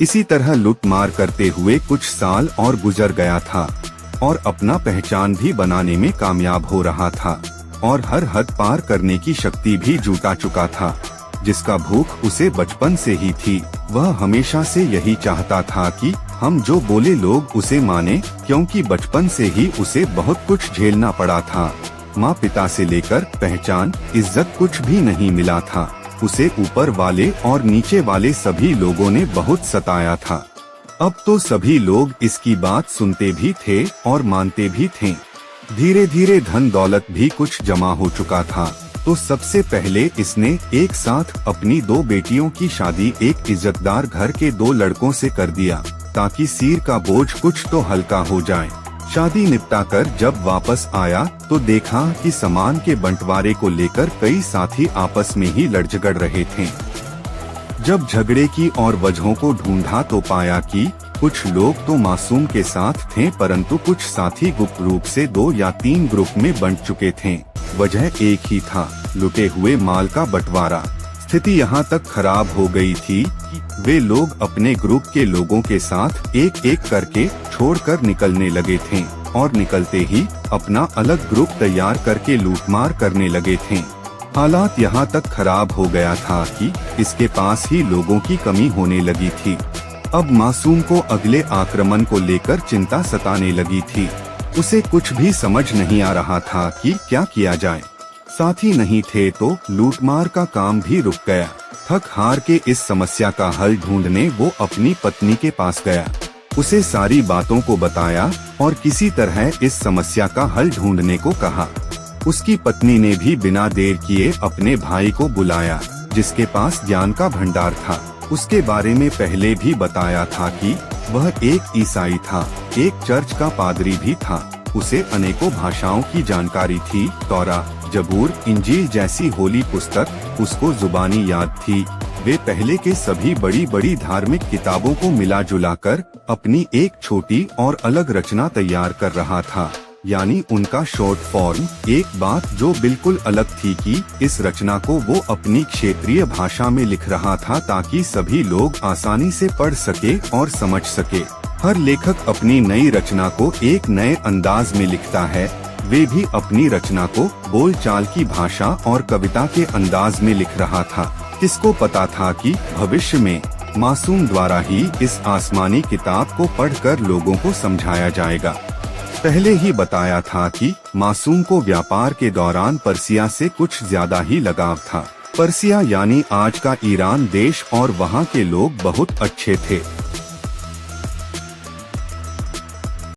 इसी तरह लूटमार करते हुए कुछ साल और गुजर गया था और अपना पहचान भी बनाने में कामयाब हो रहा था और हर हद पार करने की शक्ति भी जुटा चुका था, जिसका भूख उसे बचपन से ही थी। वह हमेशा से यही चाहता था कि हम जो बोले लोग उसे माने, क्योंकि बचपन से ही उसे बहुत कुछ झेलना पड़ा था। माँ पिता से लेकर पहचान, इज्जत कुछ भी नहीं मिला था। उसे ऊपर वाले और नीचे वाले सभी लोगों ने बहुत सताया था। अब तो सभी लोग इसकी बात सुनते भी थे और मानते भी थे। धीरे धीरे धन दौलत भी कुछ जमा हो चुका था, तो सबसे पहले इसने एक साथ अपनी 2 बेटियों की शादी एक इज्जतदार घर के 2 लड़कों से कर दिया, ताकि सिर का बोझ कुछ तो हल्का हो जाए। शादी निपटाकर जब वापस आया तो देखा कि सामान के बंटवारे को लेकर कई साथी आपस में ही लड़ झगड़ रहे थे। जब झगड़े की और वजहों को ढूंढा तो पाया कि कुछ लोग तो मासूम के साथ थे, परंतु कुछ साथी गुप्त रूप से 2 या 3 ग्रुप में बंट चुके थे। वजह एक ही था, लुटे हुए माल का बंटवारा। स्थिति यहाँ तक खराब हो गई थी कि वे लोग अपने ग्रुप के लोगों के साथ एक एक करके छोड़कर निकलने लगे थे और निकलते ही अपना अलग ग्रुप तैयार करके लूटमार करने लगे थे। हालात यहाँ तक खराब हो गया था कि इसके पास ही लोगों की कमी होने लगी थी। अब मासूम को अगले आक्रमण को लेकर चिंता सताने लगी थी। उसे कुछ भी समझ नहीं आ रहा था कि क्या किया जाए। साथी नहीं थे तो लूटमार का काम भी रुक गया। थक हार के इस समस्या का हल ढूंढने वो अपनी पत्नी के पास गया। उसे सारी बातों को बताया और किसी तरह इस समस्या का हल ढूंढने को कहा। उसकी पत्नी ने भी बिना देर किए अपने भाई को बुलाया, जिसके पास ज्ञान का भंडार था। उसके बारे में पहले भी बताया था कि वह एक ईसाई था, एक चर्च का पादरी भी था। उसे अनेकों भाषाओं की जानकारी थी। तौरा, जबूर, इंजील जैसी होली पुस्तक उसको जुबानी याद थी। वे पहले के सभी बड़ी बड़ी धार्मिक किताबों को मिला जुला कर अपनी एक छोटी और अलग रचना तैयार कर रहा था, यानी उनका शॉर्ट फॉर्म। एक बात जो बिल्कुल अलग थी कि इस रचना को वो अपनी क्षेत्रीय भाषा में लिख रहा था, ताकि सभी लोग आसानी से पढ़ सके और समझ सके। हर लेखक अपनी नई रचना को एक नए अंदाज में लिखता है। वे भी अपनी रचना को बोलचाल की भाषा और कविता के अंदाज में लिख रहा था। किसको पता था कि भविष्य में मासूम द्वारा ही इस आसमानी किताब को पढ़कर लोगों को समझाया जाएगा। पहले ही बताया था कि मासूम को व्यापार के दौरान पर्सिया से कुछ ज्यादा ही लगाव था। पर्सिया यानी आज का ईरान देश, और वहाँ के लोग बहुत अच्छे थे।